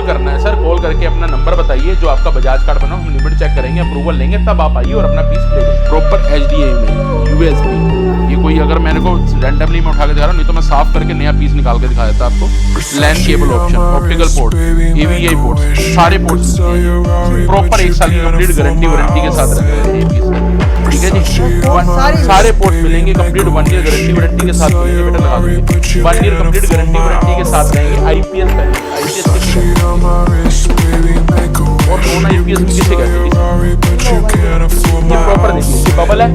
करना है sir, call करके अपना नंबर बताइए जो आपका बजाज कार्ड बना, हम लिमिट चेक करेंगे, अप्रूवल लेंगे, तब आप आइए और अपना पीस ले जाइए। प्रॉपर HDMI में USB, ये कोई अगर मैंने को रैंडमली में उठा के दिखा रहा हूँ, नहीं तो मैं साफ करके नया पीस निकाल के दिखा देता आपको। LAN cable option, optical port, AVI port, सारे पोर्ट्स प्रॉपर 1 साल की कंप्लीट गारंटी वारंटी के साथ रहते हैं ये पीस। ठीक है जी, सारे पोर्ट मिलेंगे कंप्लीट 1 ईयर गारंटी वारंटी के साथ मिलेंगे। बेटा लगा दीजिए 1 ईयर कंप्लीट गारंटी वारंटी के साथ रहेंगे। IPS और नॉन IPS में किसे कहते हैं? ये प्रॉपर देखिए, ये बबल है,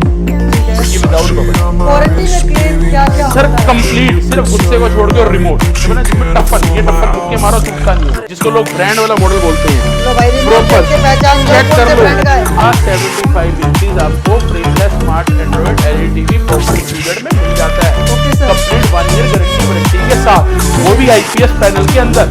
ये विदाउट बबल। वारंटी में क्लेम क्या सर कंप्लीट सिर्फ गुस्से को छोड़ के और रिमोट ना, जिसमें टप्पन, ये टप्पन के मारो चुपता नहीं है, जिसको लोग ब्रांड वाला मॉडल बोलते हैं। प्रॉपर चेक कर लो। हाँ 75 इंचीज आपको frameless smart Android LED TV proper included में मिल जाता है कंप्लीट 1 ईयर गारंटी वारंटी के साथ, वो भी IPS पैनल के अंदर।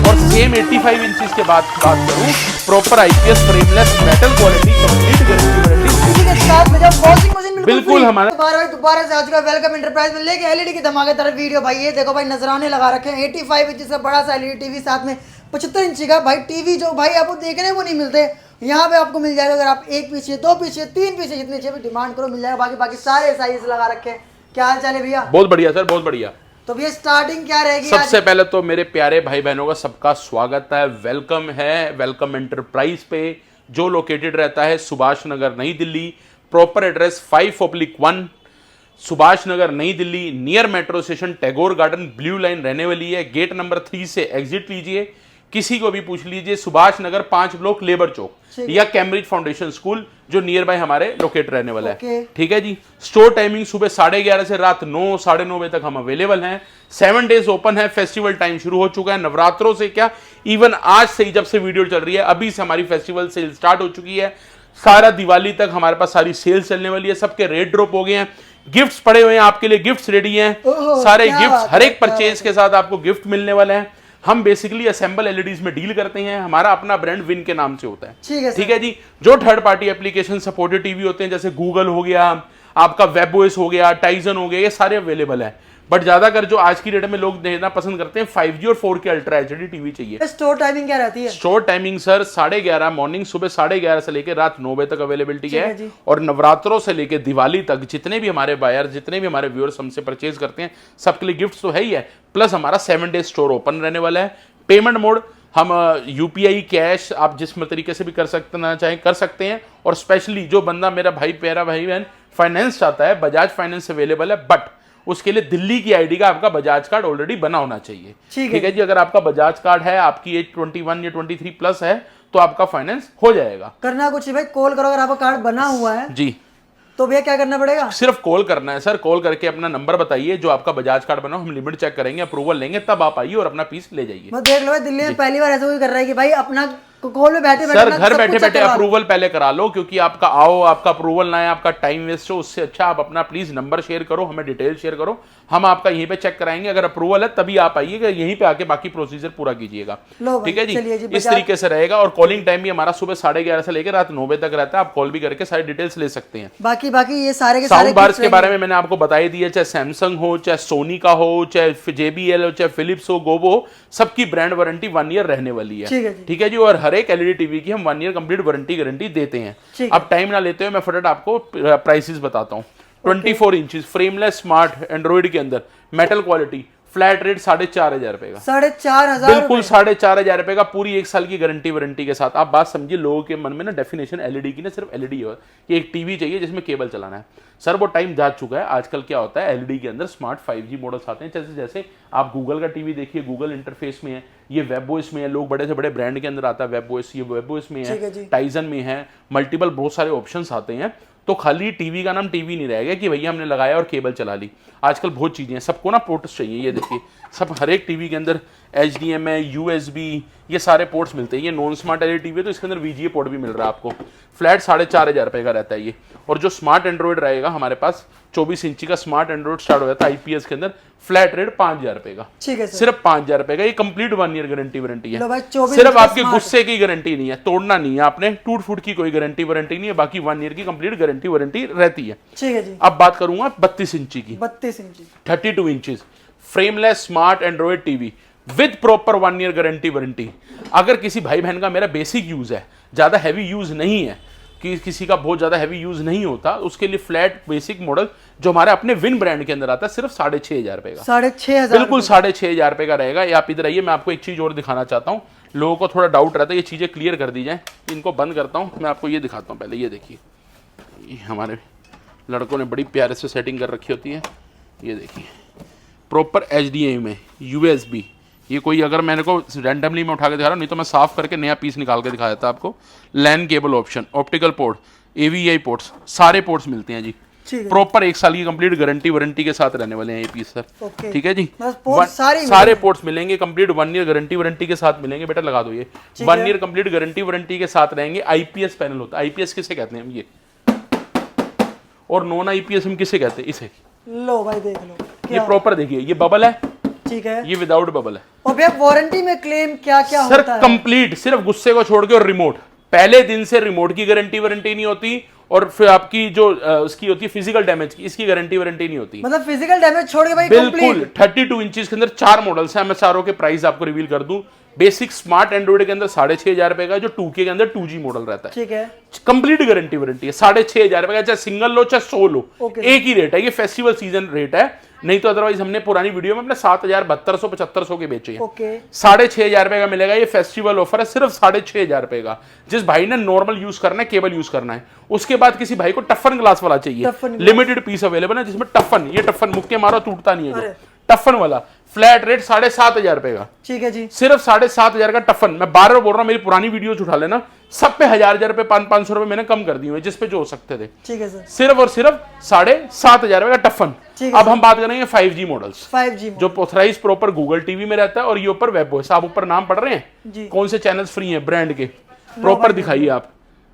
और सेम 85 इंचीज के बाद बात करूं, proper IPS frameless metal quality complete guarantee warranty साथ में जब वॉशिंग मशीन बिल्कुल हमारा। दोबारा से आज का वेलकम एंटरप्राइज में लेके LED की धमाकेदार वीडियो। भाई ये देखो भाई, नजराने लगा रखे हैं 85 इंच से बड़ा सा LED TV, साथ में 75 इंची का भाई टीवी, जो भाई आपको देखने को नहीं मिलते यहाँ पे आपको मिल जाएगा। अगर आप 1 पीछे 2 पीछे 3 पीछे जितने चाहिए डिमांड करो मिल जाएगा। बाकी सारे साइज लगा रखे हैं। क्या हाल चाल है भैया? बहुत बढ़िया सर, बहुत बढ़िया। तो भैया स्टार्टिंग क्या रहेगी? सबसे पहले तो मेरे प्यारे भाई बहनों का सबका स्वागत है, वेलकम है वेलकम एंटरप्राइज पे, जो लोकेटेड रहता है सुभाष नगर नई दिल्ली। प्रॉपर एड्रेस 5/1 सुभाष नगर नई Delhi, near metro station Tagore garden, blue line रहने वाली है। गेट नंबर 3 से एग्जिट लीजिए। किसी को भी पूछ लीजिए, सुभाष नगर 5 ब्लॉक लेबर चौक या कैम्ब्रिज फाउंडेशन स्कूल जो नियर बाय हमारे लोकेट रहने वाला है। ठीक है जी। स्टोर टाइमिंग सुबह 11:30 से रात 9 साढ़े 9 बजे तक हम अवेलेबल हैं। 7 डेज ओपन है। फेस्टिवल टाइम शुरू हो चुका है नवरात्रों से, क्या इवन आज से ही, जब से वीडियो चल रही है अभी से हमारी फेस्टिवल सेल स्टार्ट हो चुकी है। सारा दिवाली तक हमारे पास सारी सेल चलने वाली है। सबके रेट ड्रॉप हो गए हैं, गिफ्ट्स पड़े हुए हैं आपके लिए, गिफ्ट्स रेडी हैं। सारे गिफ्ट्स हर एक परचेज के साथ आपको गिफ्ट मिलने वाले हैं। हम बेसिकली असेंबल LEDs में डील करते हैं। हमारा अपना ब्रांड विन के नाम से होता है। ठीक है जी। जो third party application supported TV होते हैं, जैसे गूगल हो गया, आपका वेबओएस हो गया, टाइजन हो गया, ये सारे अवेलेबल है। बट ज्यादातर जो आज की डेट में लोग देखना पसंद करते हैं 5G और 4K अल्ट्रा HD टीवी चाहिए। स्टोर टाइमिंग क्या रहती है? स्टोर टाइमिंग सर 11:30 मॉर्निंग, सुबह 11:30 से लेकर रात 9 बजे तक अवेलेबिलिटी है। और नवरात्रों से लेकर दिवाली तक जितने भी हमारे बायर, जितने भी हमारे व्यूअर्स हमसे परचेज करते हैं, सबके लिए गिफ्ट तो है ही है। प्लस हमारा 7 डेज स्टोर ओपन रहने वाला है। पेमेंट मोड हम UPI कैश आप जिस तरीके से भी कर सकते हैं। और स्पेशली जो बंदा मेरा भाई प्यारा भाई बहन फाइनेंस चाहता है, बजाज फाइनेंस अवेलेबल है। बट उसके लिए दिल्ली की ID का आपका बजाज कार्ड ऑलरेडी बना होना चाहिए। ठीक है जी। अगर आपका बजाज कार्ड है, आपकी एज 21 या 23 प्लस है, तो आपका फाइनेंस हो जाएगा। करना कुछ भाई, कॉल करो अगर आपका कार्ड बना हुआ है जी, तो भैया क्या करना पड़ेगा? सिर्फ कॉल करना है सर। कॉल करके अपना नंबर बताइए जो आपका बजाज कार्ड बना, हम लिमिट चेक करेंगे, अप्रूवल लेंगे, तब आप आइए और अपना पीस ले जाइए। मैं देख लो भाई, दिल्ली में पहली बार ऐसा कोई कर रहा है कि भाई अपना कॉल में बैठे सर घर बैठे बैठे अप्रूवल पहले करा लो, क्योंकि आपका आपका अप्रूवल ना है, आपका टाइम वेस्ट हो। उससे अच्छा आप अपना प्लीज नंबर शेयर करो, हमें डिटेल शेयर करो, हम आपका यहीं पे चेक कराएंगे। अगर अप्रूवल है तभी आप आइएगा, यहीं पे आके बाकी प्रोसीजर पूरा कीजिएगा। ठीक है जी। इस तरीके से रहेगा। और कॉलिंग टाइम भी हमारा सुबह 11:30 से लेकर रात 9 बजे तक रहता है। आप कॉल भी करके सारी डिटेल्स ले सकते हैं। बाकी ये सारे साउंड बार्स के बारे में मैंने आपको बताई दी है, चाहे सैमसंग हो, चाहे सोनी का हो, चाहे JBL हो, चाहे फिलिप्स हो, गोबो हो, सबकी ब्रांड वारंटी 1 ईयर रहने वाली है। ठीक है जी। और हर एक LED टीवी की हम 1 ईयर कंप्लीट वारंटी गारंटी देते हैं। अब टाइम ना लेते हुए मैं फटाफट आपको प्राइसेस बताता हूँ। 24 इंचेस फ्रेमलेस स्मार्ट एंड्रॉइड के अंदर मेटल क्वालिटी, फ्लैट रेट 4,500 रुपए का। 4,500 बिल्कुल 4,500 रुपए का, पूरी 1 साल की गारंटी वारंटी के साथ। आप बात समझिए, लोगों के मन में ना डेफिनेशन LED की ना सिर्फ LED है कि एक टीवी चाहिए जिसमें केबल चलाना है। सर वो टाइम जा चुका है। आजकल क्या होता है, LED के अंदर स्मार्ट 5G मॉडल्स आते हैं। जैसे जैसे आप गूगल का टीवी देखिए, गूगल इंटरफेस में है, ये वेबओएस में है। लोग बड़े से बड़े ब्रांड के अंदर आता है वेबओएस, ये वेबओएस में है, टाइजन में है, मल्टीपल बहुत सारे ऑप्शंस आते हैं। तो खाली टीवी का नाम टीवी नहीं रहेगा कि भैया हमने लगाया और केबल चला ली। आजकल बहुत चीजें हैं, सबको ना पोर्ट्स चाहिए। ये देखिए सब हर एक टीवी के अंदर HDMI, USB, ये सारे पोर्ट्स मिलते हैं। ये नॉन स्मार्ट LED टीवी है तो इसके अंदर VGA पोर्ट भी मिल रहा है आपको। फ्लैट 4,500 रुपए का रहता है ये। और जो स्मार्ट एंड्रॉइड रहेगा हमारे पास 24 इंची का स्मार्ट एंड्रॉइड स्टार्ट हो जाता है IPS के अंदर। फ्लैट रेट 5,000 रुपए का। ठीक है, सिर्फ 5,000 रुपए का। ये कंप्लीट 1 ईयर गारंटी वारंटी है। सिर्फ सिर्फ आपके गुस्से की गारंटी नहीं है, तोड़ना नहीं है आपने, टूट फूट की कोई गारंटी वारंटी नहीं है। बाकी 1 ईयर की कंप्लीट गारंटी वारंटी रहती है। ठीक है जी। अब बात करूंगा 32 इंची की। 32 इंची 32 inches frameless smart Android TV, with proper 1 year guarantee warranty. अगर किसी भाई बहन का मेरा बेसिक यूज है, ज्यादा हैवी यूज नहीं है, कि किसी का बहुत ज्यादा हैवी यूज नहीं होता, उसके लिए फ्लैट बेसिक मॉडल जो हमारे अपने विन ब्रांड के अंदर आता है सिर्फ 6,500 रुपए का, 6,500 बिल्कुल 6,500 रुपए का रहेगा। ये आप इधर आइए, मैं आपको एक चीज और दिखाना चाहता हूँ, लोगों को थोड़ा डाउट रहता है, ये चीजें क्लियर कर दी जाए। इनको बंद करता हूँ, मैं आपको ये दिखाता हूँ। पहले ये देखिए, ये हमारे लड़कों ने बड़ी प्यारे से सेटिंग कर रखी होती है। ये देखिए प्रॉपर HDMI में USB, ये कोई अगर मैंने को रैंडमली मैं उठा के दिखा रहा हूँ, नहीं तो मैं साफ करके नया पीस निकाल के दिखा देता आपको। LAN cable option, optical port, AVI ports, सारे पोर्ट्स मिलते हैं जी। प्रॉपर 1 साल की कंप्लीट गारंटी वारंटी के साथ रहने वाले हैं ये पीस सर। ठीक है जी, सारे पोर्ट्स मिलेंगे कंप्लीट 1 ईयर गारंटी वारंटी के साथ मिलेंगे। बेटा लगा दो ये, 1 ईयर कंप्लीट गारंटी वारंटी के साथ रहेंगे। IPS पैनल होता है, IPS किसे कहते हैं हम, ये, और नॉन IPS हम किसे कहते हैं, इसे। लो भाई देख लो, ये प्रॉपर देखिए, ये बबल है, ठीक है, ये विदाउट बबल है। और भैया वारंटी में क्लेम क्या क्या होता है सर? कंप्लीट सिर्फ गुस्से को छोड़ के और रिमोट, पहले दिन से रिमोट की गारंटी वारंटी नहीं होती, और फिर आपकी जो उसकी होती है फिजिकल डैमेज की, इसकी गारंटी वारंटी नहीं होती। मतलब फिजिकल डैमेज छोड़ के भाई बिल्कुल 32 इंचेस के अंदर 4 मॉडल्स हैं। मैं चारों के प्राइस आपको रिवील कर दूं। बेसिक स्मार्ट एंड्रॉइड के अंदर 6,500 रुपए का, जो 2K के अंदर 2G मॉडल रहता है, ठीक है, कंप्लीट गारंटी वारंटी है। 6,500 रुपए का, चाहे सिंगल लो चाहे 100 लो, एक ही रेट है। ये फेस्टिवल सीजन रेट है, नहीं तो अदरवाइज हमने पुरानी वीडियो में अपने 7,000, 7200 के बेचे हैं। 6,500 रुपए का मिलेगा। ये फेस्टिवल ऑफर है, सिर्फ 6,500 रुपए का। जिस भाई ने नॉर्मल यूज करना है, केबल यूज करना है, उसके बाद किसी भाई को टफन ग्लास वाला चाहिए, लिमिटेड पीस अवेलेबल है जिसमें टफन, ये टफन मुक्के मारो टूटता नहीं है, टफन वाला फ्लैट रेट 7,500 रुपए का। ठीक है जी, सिर्फ 7,500 का टफन। मैं बार बार बोल रहा हूँ, मेरी पुरानी वीडियोस उठा लेना, सब पे 1,000 रुपए 500 रुपए मैंने कम कर दिए हैं, जिस पे जो हो सकते थे। ठीक है सर, सिर्फ और सिर्फ 7,500 रुपए का टफन। अब हम बात करेंगे 5G मॉडल्स, 5G जो ऑथराइज प्रॉपर गूगल टीवी में रहता है, और ये ऊपर वेब वॉइस। आप ऊपर नाम पढ़ रहे हैं, कौन से चैनल्स फ्री हैं ब्रांड के, प्रॉपर दिखाइए आप।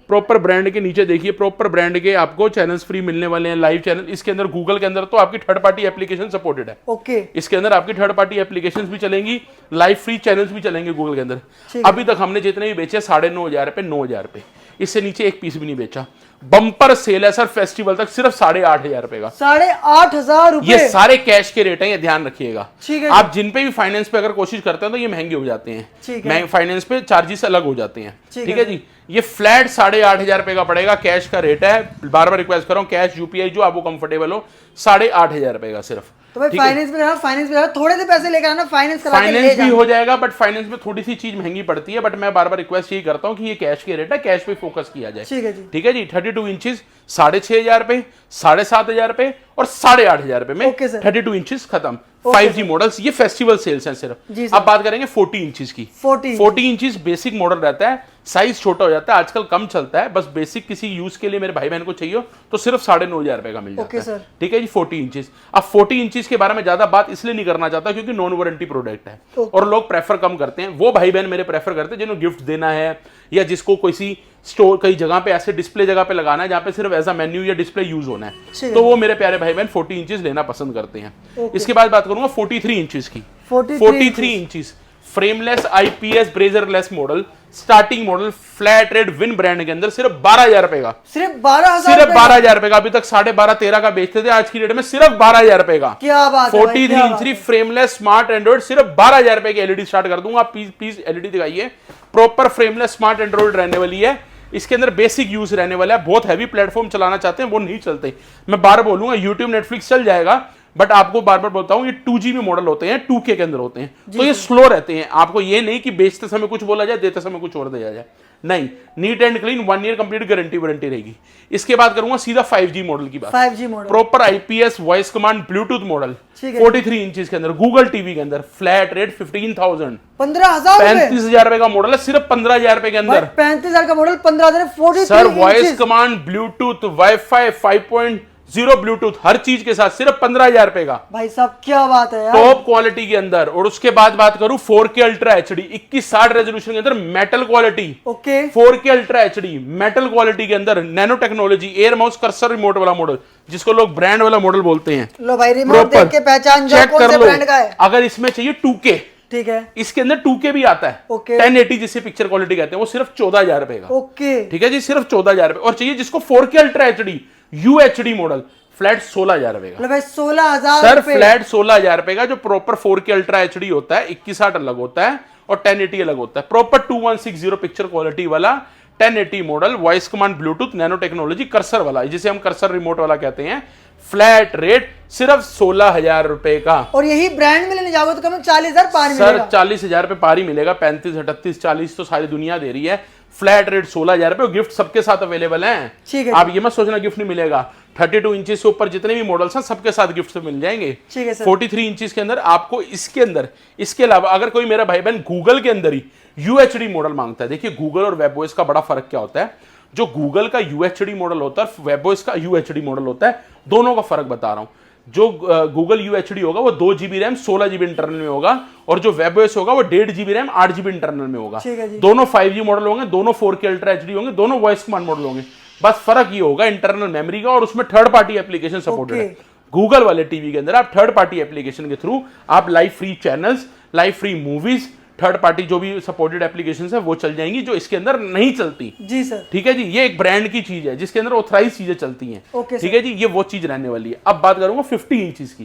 प्रॉपर ब्रांड के नीचे देखिए, प्रॉपर ब्रांड के आपको चैनल्स फ्री मिलने वाले हैं, लाइव चैनल। इसके अंदर गूगल के अंदर तो आपकी थर्ड पार्टी एप्लीकेशन सपोर्टेड है। ओके, इसके अंदर आपकी थर्ड पार्टी एप्लीकेशंस भी चलेंगी, लाइव फ्री चैनल्स भी चलेंगे गूगल के अंदर। अभी तक हमने जितने भी बेचे 9,500 रुपए, 9,000 रुपए, इससे नीचे एक पीस भी नहीं बेचा। बम्पर सेल है सर फेस्टिवल तक, सिर्फ 8,500 रुपए का। 8,500 रुपए, ये सारे कैश के रेट हैं, ये ध्यान रखिएगा। ठीक है, आप जिन पे भी फाइनेंस पे अगर कोशिश करते हैं तो ये महंगे हो जाते हैं, फाइनेंस पे चार्जेस अलग हो जाते हैं। ठीक है जी, ये फ्लैट 8,500 रुपए का पड़ेगा, कैश का रेट है। बार बार रिक्वेस्ट कर रहा हूं, कैश UPI जो आपको कंफर्टेबल हो, 8,500 रुपए का सिर्फ। तो भाई फाइनेंस में रहना, फाइनेंस में थोड़े से पैसे लेकर आना, फाइनेंस करा के ले फाइनेंस भी जाना। हो जाएगा, बट फाइनेंस में थोड़ी सी चीज महंगी पड़ती है। बट मैं बार बार रिक्वेस्ट यही करता हूं कि ये कैश के रेट है, कैश पे फोकस किया जाए। ठीक है जी, ठीक है जी। 32 इंचेस 6,500 रुपए, 7,500 रुपए और 8,500 रुपए में 32 इंचेस खत्म। 5G मॉडल्स, ये फेस्टिवल सेल्स हैं सिर्फ। अब बात करेंगे 40 इंचेस की। 40 इंचेस बेसिक मॉडल रहता है, साइज छोटा हो जाता है, आजकल कम चलता है। बस बेसिक किसी यूज के लिए मेरे भाई बहन को चाहिए हो तो सिर्फ 9,500 रुपए का मिल जाता है। ठीक है जी, 40 इंचेस। अब 40 इंचेस के बारे में ज्यादा बात इसलिए नहीं करना चाहता क्योंकि नॉन वारंटी प्रोडक्ट है, और लोग प्रेफर कम करते हैं। वो भाई बहन मेरे प्रेफर करते हैं जिन्हें गिफ्ट देना है, या जिसको किसी स्टोर कई जगह पे ऐसे डिस्प्ले जगह पे लगाना है जहां पे सिर्फ एज मेन्यू या डिस्प्ले यूज होना है, तो वो मेरे प्यारे भाई बहन 40 इंचेस लेना पसंद करते हैं। इसके बाद बात करूंगा 43 इंचेस की। 43 inches frameless IPS bezelless model, starting model, flat rate win brand के अंदर सिर्फ 12,000 रुपए का। सिर्फ 12,000 रुपए का। अभी तक 12,500-13 का बेचते थे, आज की डेट में सिर्फ 12,000 रुपए का। क्या बात है, 43 इंच फ्रेमलेस स्मार्ट एंड्रॉइड, सिर्फ 12,000 रुपए की LED स्टार्ट कर दूंगा। प्लीज LED दिखाइए। प्रॉपर फ्रेमलेस स्मार्ट एंड्रॉइड रहने वाली है, इसके अंदर बेसिक यूज रहने वाला है। बहुत हैवी प्लेटफॉर्म चलाना चाहते हैं वो नहीं चलते। मैं बार बोलूंगा यूट्यूब नेटफ्लिक्स चल जाएगा, बट आपको बार बार बोलता हूं ये 2G में मॉडल होते हैं, 2K के अंदर होते हैं, तो ये स्लो रहते हैं। आपको ये नहीं कि बेचते समय कुछ बोला जाए, देते समय कुछ और दिया जाए, नहीं। Neat and clean 1 year complete guarantee warranty रहेगी। इसके बाद करूंगा सीधा 5G मॉडल की बात। 5G model proper IPS voice command Bluetooth model, 43 inches के अंदर, गूगल टीवी के अंदर, फ्लैट रेट 15,000, 35,000 रुपए का मॉडल है, सिर्फ 15,000 रुपए के अंदर। 35,000 का model 15,000। Sir voice command, bluetooth, wifi 5.0 bluetooth, हर चीज के साथ सिर्फ 15,000 रुपए का। भाई साहब क्या बात है यार, टॉप क्वालिटी के अंदर। और उसके बाद बात करूं 4K अल्ट्रा HD 2160 रेजोल्यूशन के अंदर, metal quality. Okay, 4K ultra HD metal quality के अंदर, nano technology, air mouse cursor remote वाला मॉडल, जिसको लोग ब्रांड वाला मॉडल बोलते हैं। लो भाई रिमोट देख के पहचान जाओ कौन से ब्रांड का है। अगर इसमें चाहिए 2K, ठीक है, इसके अंदर 2K भी आता है। 1080 जिसे पिक्चर क्वालिटी कहते हैं, वो सिर्फ 14,000 रुपए का। ओके, ठीक है जी, सिर्फ 14,000 रुपए। और चाहिए जिसको 4K ultra HD UHD model, flat 16,000 रुपए का। मतलब भाई 16,000 सर फ्लैट 16,000 रुपए का, जो प्रॉपर 4K अल्ट्रा एचडी होता है, 2160 अलग होता है और 1080 अलग होता है। प्रॉपर 2160 पिक्चर क्वालिटी वाला 1080 model, voice command, Bluetooth, nano technology, cursor वाला, जिसे हम कर्सर रिमोट वाला कहते हैं। फ्लैट रेट सिर्फ 16,000 रुपए का। और यही ब्रांड में लेने जाओगे तो कम 40,000 पार सर मिलेगा। 40,000 रुपए पार ही मिलेगा। 35, 38, 40 तो सारी दुनिया दे रही है। फ्लैट रेट 16,000 रुपए, गिफ्ट सबके साथ अवेलेबल हैं। ठीक है, आप ये मत सोचना गिफ्ट नहीं मिलेगा। 32 इंच से ऊपर जितने भी मॉडल्स हैं सबके साथ गिफ्ट मिल जाएंगे। ठीक है सर। 43 इंच के अंदर आपको इसके अंदर, इसके अलावा अगर कोई मेरा भाई बहन गूगल के अंदर ही यूएचडी मॉडल मांगता है, देखिए गूगल और वेबओएस का बड़ा फर्क क्या होता है। जो गूगल का यूएचडी मॉडल होता है, वेबओएस का यूएचडी मॉडल होता है, दोनों का फर्क बता रहा हूं। जो गूगल यूएचडी होगा वो 2 GB रैम 16 GB इंटरनल में होगा, और जो वेबओएस होगा वो 1.5 GB रैम 8 GB इंटरनल में होगा। ठीक है जी। दोनों 5G मॉडल होंगे, दोनों 4K अल्ट्रा एचडी होंगे, दोनों वॉइस कमांड मॉडल होंगे। बस फर्क ये होगा इंटरनल मेमोरी का, और उसमें थर्ड पार्टी एप्लीकेशन सपोर्टेड है। गूगल वाले टीवी के अंदर आप थर्ड पार्टी एप्लीकेशन के थ्रू आप live free channels, live free movies, third party जो भी सपोर्टेड एप्लीकेशन है वो चल जाएंगी, जो इसके अंदर नहीं चलती। जी सर। ठीक है जी, ये एक ब्रांड की चीज है जिसके अंदर ऑथराइज चीजें चलती हैं। ओके ठीक है जी, ये वो चीज रहने वाली है। अब बात करूंगा 50 इंचेस की।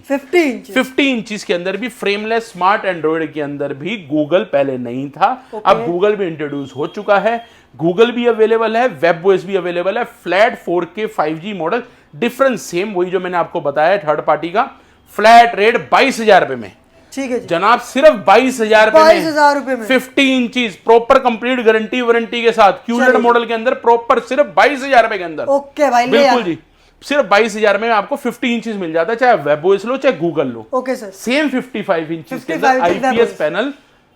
50 इंचेस के अंदर भी फ्रेमलेस स्मार्ट एंड्रॉइड के अंदर भी गूगल पहले नहीं था। अब गूगल भी इंट्रोड्यूस हो चुका है। गूगल भी अवेलेबल है, वेबओएस भी अवेलेबल है। Flat 4K 5G model, difference same वही जो मैंने आपको बताया थर्ड पार्टी का। फ्लैट रेट 22,000 रुपए में। ठीक है जी। जनाब सिर्फ 22,000 रुपए में 50 inches proper complete guarantee warranty के साथ क्यूलेड मॉडल के अंदर प्रॉपर सिर्फ 22,000 रुपए के अंदर। ओके भाई, बिल्कुल जी, सिर्फ 22,000 में आपको 50 इंचीज मिल जाता है, चाहे वेबओएस लो चाहे गूगल लो। Okay sir. सेम 55 इंचीज के अंदर आईपीएस पैनल,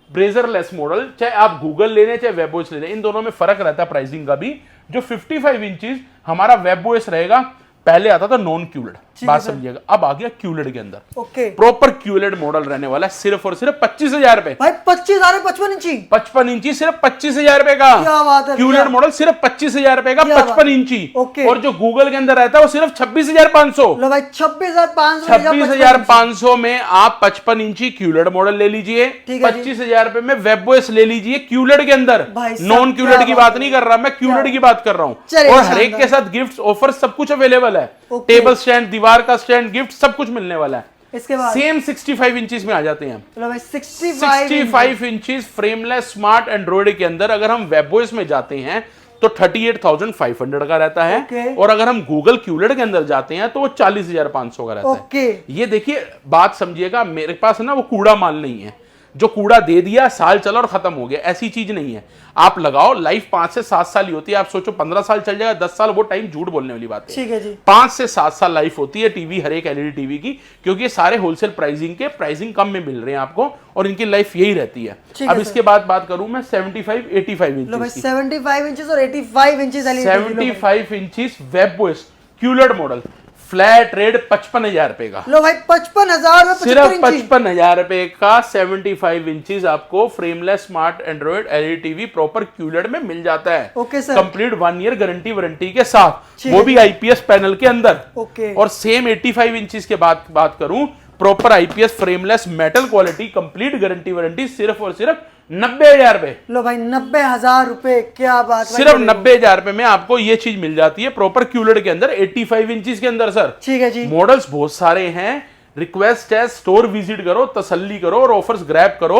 ब्रेजरलेस मॉडल, चाहे आप गूगल ले लें चाहे वेबओएस ले लें, इन दोनों में फर्क रहता है प्राइसिंग का भी। जो 55 इंचीज हमारा वेबओएस रहेगा, पहले आता था नॉन क्यूलेड, बात समझिएगा, अब आ गया क्यूलेड के अंदर। ओके। प्रॉपर क्यूलेड मॉडल रहने वाला है सिर्फ और सिर्फ 25,000 रुपए। भाई 25,000 55 इंची 55 इंची सिर्फ 25,000 रुपए का। क्या बात है, क्यूलेड मॉडल सिर्फ 25,000 रुपए का 55 इंची। ओके। और जो गूगल के अंदर रहता है वो सिर्फ 26,500। लो भाई 26,500 26,500 में आप 55 इंची क्यूलेड मॉडल ले लीजिए। ठीक है जी। 25,000 रुपए में वेबओएस ले लीजिए क्यूलेड के अंदर। भाई साहब, नॉन क्यूलेड की बात नहीं कर रहा मैं, क्यूलेड की बात कर रहा हूँ। चलिए, और हर एक के साथ गिफ्ट ऑफर सब कुछ अवेलेबल है। ओके। टेबल स्टैंड, दीवार का स्टैंड, गिफ्ट सब कुछ मिलने वाला है। इसके बाद सेम 65 इंचीज में आ जाते हैं। लो भाई 65 इंचीज फ्रेमलेस स्मार्ट एंड्रॉइड के अंदर अगर हम वेबओएस में जाते हैं तो 38,500 का रहता है। ओके। और अगर हम गूगल क्यूलेड के अंदर जाते हैं तो वो 40,500 का रहता ओके। है। ये देखिए बात समझिएगा, मेरे पास ना वो कूड़ा माल नहीं है जो कूड़ा दे दिया, साल चला और खत्म हो गया, ऐसी चीज नहीं है। आप लगाओ, लाइफ 5 से 7 साल ही होती है। आप सोचो 15 साल चल जाएगा, 10 साल, वो टाइम झूठ बोलने वाली बात है। ठीक है जी। 5 से 7 साल लाइफ होती है टीवी, हर एक एलईडी टीवी की, क्योंकि ये सारे होलसेल प्राइसिंग कम में मिल रहे हैं आपको, और इनकी लाइफ यही रहती है। अब इसके बाद बात करूं मैं 75-85 लो भाई इंच की। 75 इंचेस और 85 inches 75 inches webOS QLED model, flat rate 55,000 रुपए का। लो भाई 55,000 सिर्फ 55,000 रुपए का 75 इंचीज आपको frameless smart Android LED TV proper QLED में मिल जाता है। Okay sir. Complete 1 year guarantee warranty के साथ, वो भी आईपीएस पैनल के अंदर। ओके। और सेम 85 इंचीज के बात करूं, proper IPS frameless metal quality, complete guarantee warranty, सिर्फ और सिर्फ 90,000 रुपए। लो भाई 90,000 रुपए, क्या बात। सिर्फ 90,000 रुपए में आपको ये चीज मिल जाती है प्रॉपर क्यूलेड के अंदर 85 इंचीज के अंदर। सर ठीक है जी। मॉडल्स बहुत सारे हैं। रिक्वेस्ट है स्टोर विजिट करो, तसल्ली करो और ऑफर्स ग्रैब करो,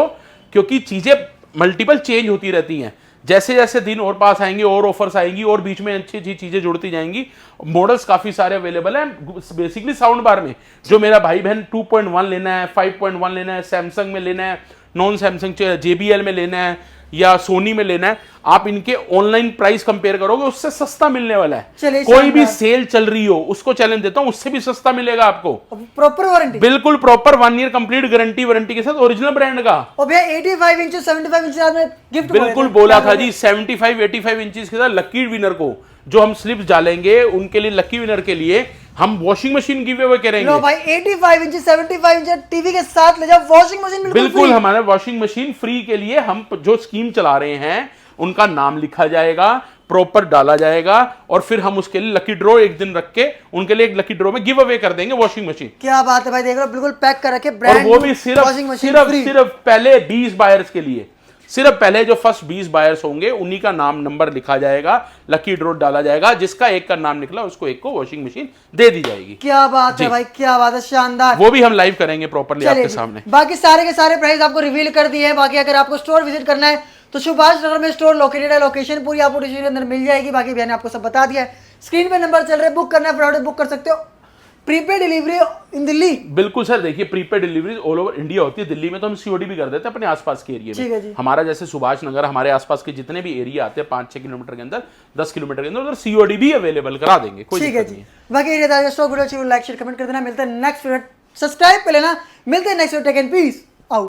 क्योंकि चीजें मल्टीपल चेंज होती रहती हैं। जैसे जैसे दिन और पास आएंगे और ऑफर्स आएंगी और बीच में अच्छी अच्छी चीजें जुड़ती जाएंगी। मॉडल्स काफी सारे अवेलेबल हैं। बेसिकली साउंड बार में जो मेरा भाई बहन 2.1 लेना है, 5.1 लेना है, सैमसंग में लेना है, नॉन सैमसंग JBL में लेना है या सोनी में लेना है, आप इनके ऑनलाइन प्राइस कंपेयर करोगे उससे सस्ता मिलने वाला है। कोई भी सेल चल रही हो उसको चैलेंज देता हूं, उससे भी सस्ता मिलेगा आपको। प्रॉपर वारंटी, बिल्कुल proper 1 year complete guarantee warranty के साथ, ओरिजिनल ब्रांड का। और भैया 85 इंच 75 इंच आपने गिफ्ट बिल्कुल बोला था जी। 75-85 इंचेस के साथ लकी विनर को जो हम स्लिप्स डालेंगे, उनके लिए, लकी विनर के लिए हम वॉशिंग मशीन गिव अवे करेंगे। लो भाई 85 इंच 75 इंच टीवी के साथ ले जाओ वॉशिंग मशीन बिल्कुल हमारे वॉशिंग मशीन फ्री के लिए हम जो स्कीम चला रहे हैं उनका नाम लिखा जाएगा, प्रॉपर डाला जाएगा, और फिर हम उसके लिए लकी ड्रॉ एक दिन रख के उनके लिए एक लकी ड्रॉ में गिव अवे कर देंगे वॉशिंग मशीन। क्या बात है भाई, देख लो बिल्कुल पैक कर रखे ब्रांड, और वो भी सिर्फ पहले 20 बायर्स के लिए, सिर्फ पहले जो फर्स्ट 20 बायर्स होंगे उन्हीं का नाम नंबर लिखा जाएगा, लकी ड्रॉ डाला जाएगा, जिसका एक का नाम निकला उसको एक को वॉशिंग मशीन दे दी जाएगी। क्या बात है भाई, क्या बात है, शानदार। वो भी हम लाइव करेंगे प्रॉपर्ली आपके सामने। बाकी सारे के सारे प्राइस आपको रिवील कर दिए हैं। बाकी अगर आपको स्टोर विजिट करना है तो सुभाष नगर में स्टोर लोकेटेड है, लोकेशन पूरी आपको डिस्क्रिप्शन के अंदर मिल जाएगी। बाकी भैया ने आपको सब बता दिया है, स्क्रीन पे नंबर चल रहे हैं, बुक करना है फटाफट बुक कर सकते हो। प्रीपेड डिलीवरी इन दिल्ली, बिल्कुल सर, देखिए prepaid delivery all over India होती है। दिल्ली में तो हम सीओडी भी कर देते हैं अपने आसपास के एरिया ठीक है जी। में। हमारा जैसे सुभाष नगर, हमारे आसपास के जितने भी एरिया आते हैं 5-6 किलोमीटर के अंदर, 10 किलोमीटर के अंदर, उधर सीओडी भी अवेलेबल करा देंगे, कोई ठीक है दिक्कत नहीं जी। बाकी एरिया स्टॉक वीडियो अच्छी लाइक शेयर कमेंट कर देना। मिलते हैं नेक्स्ट वीडियो, सब्सक्राइब कर लेना। मिलते हैं next video, tech and piece.